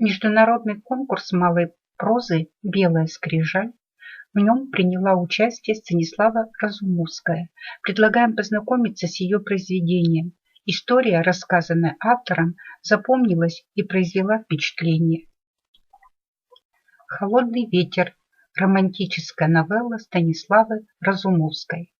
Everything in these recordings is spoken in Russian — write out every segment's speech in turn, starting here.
Международный конкурс малой прозы «Белая скрижаль». В нем приняла участие Станислава Разумовская. Предлагаем познакомиться с ее произведением. История, рассказанная автором, запомнилась и произвела впечатление. «Холодный ветер» – романтическая новелла Станиславы Разумовской.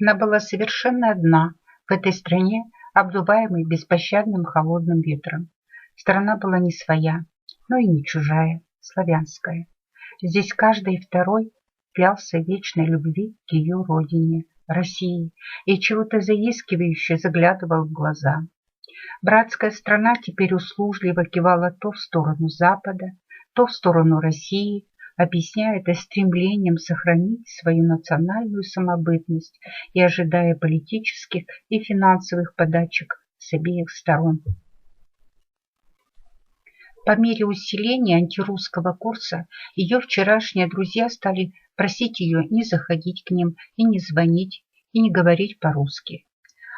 Она была совершенно одна в этой стране, обдуваемой беспощадным холодным ветром. Страна была не своя, но и не чужая, славянская. Здесь каждый второй клялся вечной любви к ее родине, России, и чего-то заискивающе заглядывал в глаза. Братская страна теперь услужливо кивала то в сторону Запада, то в сторону России, объясняя это стремлением сохранить свою национальную самобытность и ожидая политических и финансовых подачек с обеих сторон. По мере усиления антирусского курса ее вчерашние друзья стали просить ее не заходить к ним и не звонить, и не говорить по-русски.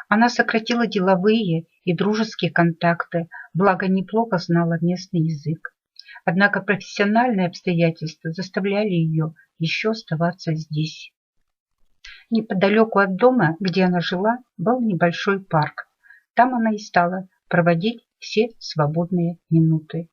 Она сократила деловые и дружеские контакты, благо неплохо знала местный язык. Однако профессиональные обстоятельства заставляли ее еще оставаться здесь. Неподалеку от дома, где она жила, был небольшой парк. Там она и стала проводить все свободные минуты.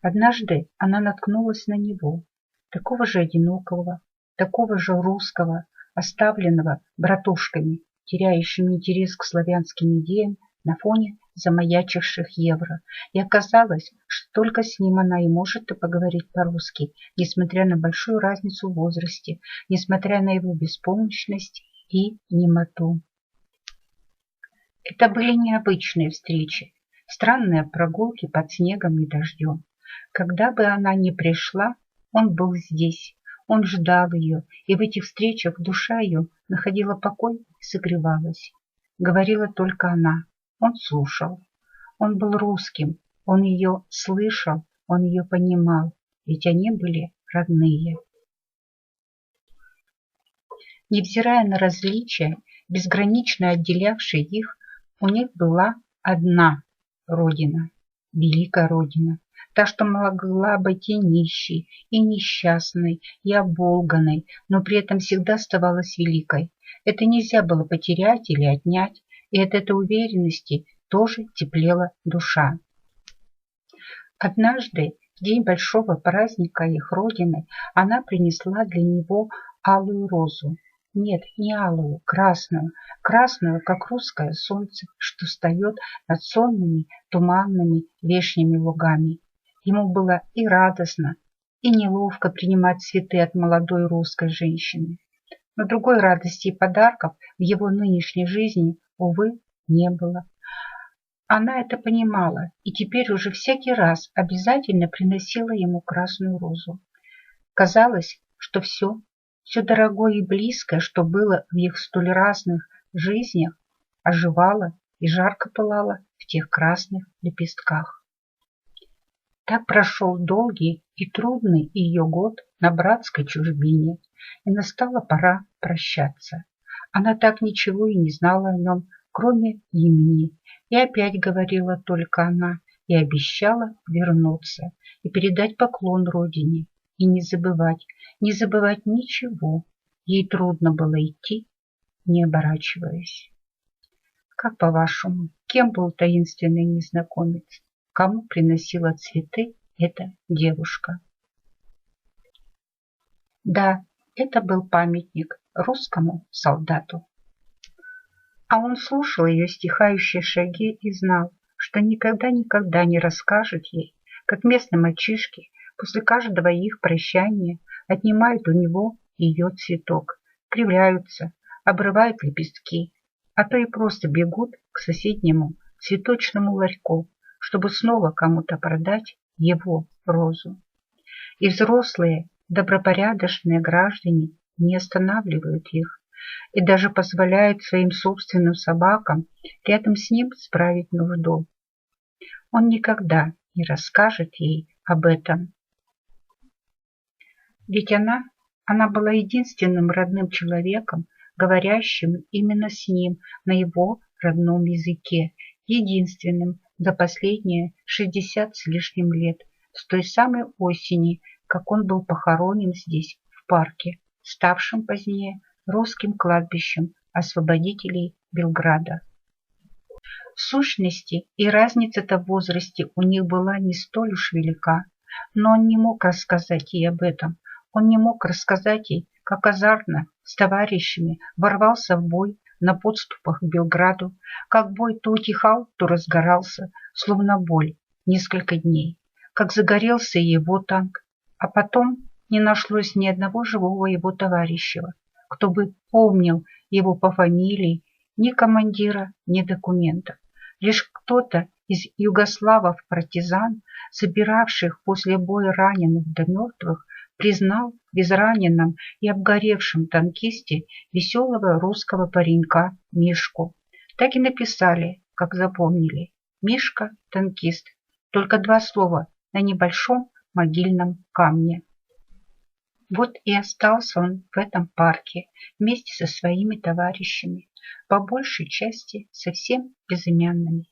Однажды она наткнулась на него, такого же одинокого, такого же русского, оставленного братушками, теряющими интерес к славянским идеям на фоне замаячивших евро. И оказалось, что только с ним она и может поговорить по-русски, несмотря на большую разницу в возрасте, несмотря на его беспомощность и немоту. Это были необычные встречи, странные прогулки под снегом и дождем. Когда бы она ни пришла, он был здесь, он ждал ее, и в этих встречах душа ее находила покой и согревалась. Говорила только она, он слушал. Он был русским, он ее слышал, он ее понимал, ведь они были родные. Невзирая на различия, безгранично отделявшие их, у них была одна родина, великая родина. Та, что могла быть и нищей, и несчастной, и оболганной, но при этом всегда оставалась великой. Это нельзя было потерять или отнять, и от этой уверенности тоже теплела душа. Однажды, в день большого праздника их родины, она принесла для него алую розу. Нет, не алую, красную, как русское солнце, что встает над сонными, туманными вешними лугами. Ему было и радостно, и неловко принимать цветы от молодой русской женщины. Но другой радости и подарков в его нынешней жизни, увы, не было. Она это понимала и теперь уже всякий раз обязательно приносила ему красную розу. Казалось, что все дорогое и близкое, что было в их столь разных жизнях, оживало и жарко пылало в тех красных лепестках. Так прошел долгий и трудный ее год на братской чужбине, и настала пора прощаться. Она так ничего и не знала о нем, кроме имени, и опять говорила только она, и обещала вернуться, и передать поклон родине, и не забывать ничего. Ей трудно было идти, не оборачиваясь. Как по-вашему, кем был таинственный незнакомец? Кому приносила цветы эта девушка? Да, это был памятник русскому солдату. А он слушал ее стихающие шаги и знал, что никогда не расскажет ей, как местные мальчишки после каждого их прощания отнимают у него ее цветок, кривляются, обрывают лепестки, а то и просто бегут к соседнему цветочному ларьку, чтобы снова кому-то продать его розу. И взрослые, добропорядочные граждане не останавливают их и даже позволяют своим собственным собакам рядом с ним справить нужду. Он никогда не расскажет ей об этом. Ведь она была единственным родным человеком, говорящим именно с ним на его родном языке, единственным, за последние 60 с лишним лет, с той самой осени, как он был похоронен здесь, в парке, ставшем позднее русским кладбищем освободителей Белграда. В сущности, и разница-то в возрасте у них была не столь уж велика, но он не мог рассказать ей об этом. Он не мог рассказать ей, как азартно с товарищами ворвался в бой на подступах к Белграду, как бой то утихал, то разгорался, словно боль, несколько дней, как загорелся и его танк, а потом не нашлось ни одного живого его товарища, кто бы помнил его по фамилии, ни командира, ни документов. Лишь кто-то из югославов-партизан, собиравших после боя раненых до мертвых, признал в израненном и обгоревшем танкисте веселого русского паренька Мишку. Так и написали, как запомнили. Мишка – танкист. Только 2 слова на небольшом могильном камне. Вот и остался он в этом парке вместе со своими товарищами, по большей части совсем безымянными.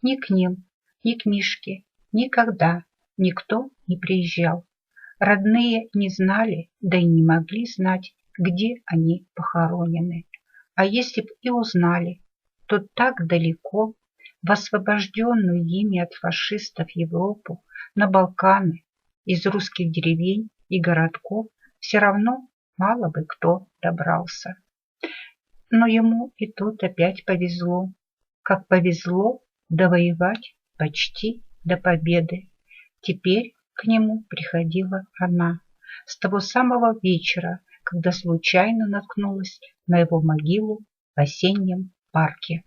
Ни к ним, ни к Мишке никогда никто не приезжал. Родные не знали, да и не могли знать, где они похоронены. А если б и узнали, то так далеко, в освобожденную ими от фашистов Европу, на Балканы, из русских деревень и городков, все равно мало бы кто добрался. Но ему и тут опять повезло, как повезло довоевать почти до победы. Теперь к нему приходила она с того самого вечера, когда случайно наткнулась на его могилу в осеннем парке.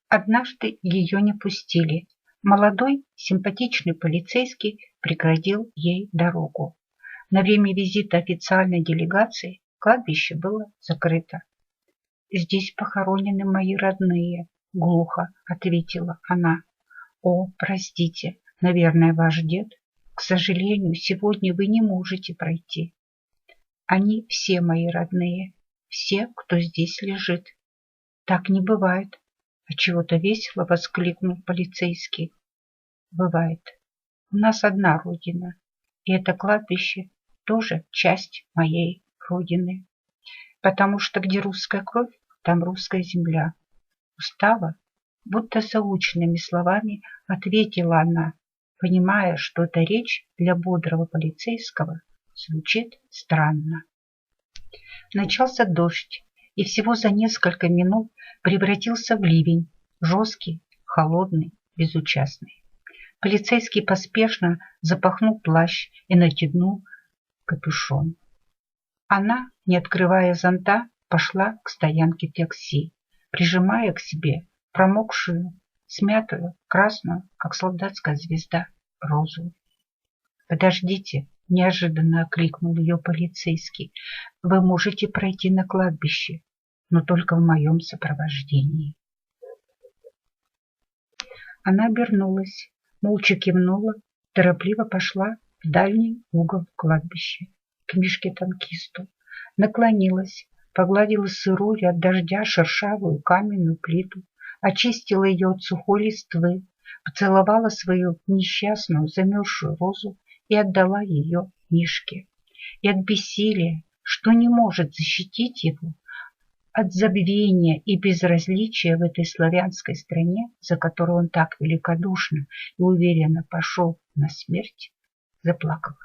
Однажды ее не пустили. Молодой, симпатичный полицейский преградил ей дорогу. На время визита официальной делегации кладбище было закрыто. «Здесь похоронены мои родные», — глухо ответила она. «О, простите, наверное, ваш дед? К сожалению, сегодня вы не можете пройти. Они все мои родные, все, кто здесь лежит». «Так не бывает», — отчего-то весело воскликнул полицейский. «Бывает. У нас одна родина, и это кладбище тоже часть моей родины, потому что где русская кровь, там русская земля». Устава, будто заученными словами ответила она, понимая, что эта речь для бодрого полицейского звучит странно. Начался дождь, и всего за несколько минут превратился в ливень, жесткий, холодный, безучастный. Полицейский поспешно запахнул плащ и натянул капюшон. Она, не открывая зонта, пошла к стоянке такси, прижимая к себе промокшую, смятую, красную, как солдатская звезда, розу. «Подождите!» — неожиданно окликнул ее полицейский. «Вы можете пройти на кладбище, но только в моем сопровождении». Она обернулась, молча кивнула, торопливо пошла в дальний угол кладбища, к Мишке-танкисту, наклонилась, погладила сырую от дождя шершавую каменную плиту, очистила ее от сухой листвы, поцеловала свою несчастную замерзшую розу и отдала ее Мишке. И от бессилия, что не может защитить его, от забвения и безразличия в этой славянской стране, за которую он так великодушно и уверенно пошел на смерть, заплакала.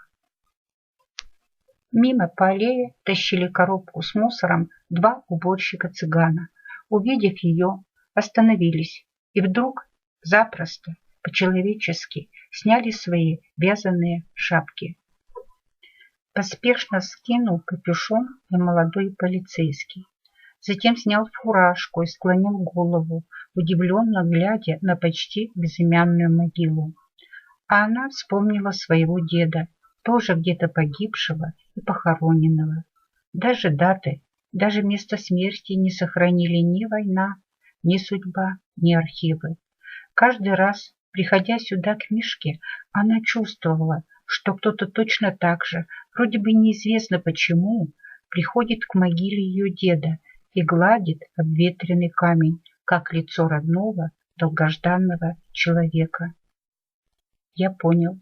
Мимо по аллее тащили коробку с мусором 2 уборщика-цыгана. Увидев ее, остановились и вдруг запросто, по-человечески сняли свои вязаные шапки. Поспешно скинул капюшон и молодой полицейский. Затем снял фуражку и склонил голову, удивленно глядя на почти безымянную могилу. А она вспомнила своего деда, тоже где-то погибшего и похороненного. Даже даты, даже место смерти не сохранили ни война, ни судьба, ни архивы. Каждый раз, приходя сюда к Мишке, она чувствовала, что кто-то точно так же, вроде бы неизвестно почему, приходит к могиле ее деда и гладит обветренный камень, как лицо родного, долгожданного человека. Я понял.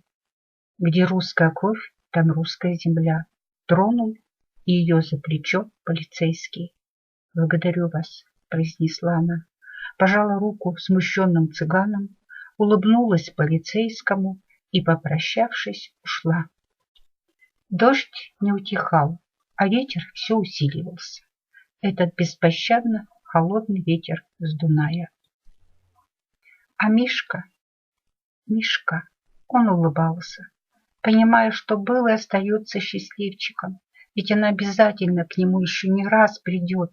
Где русская кровь, там русская земля. Тронул ее за плечо полицейский. Благодарю вас, произнесла она. Пожала руку смущенным цыганам, улыбнулась полицейскому и, попрощавшись, ушла. Дождь не утихал, а ветер все усиливался. Этот беспощадно холодный ветер с Дуная. А Мишка, он улыбался, понимая, что был и остается счастливчиком, ведь она обязательно к нему еще не раз придет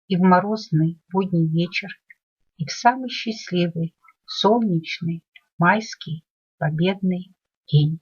и в морозный будний вечер, и в самый счастливый, солнечный, майский, победный день.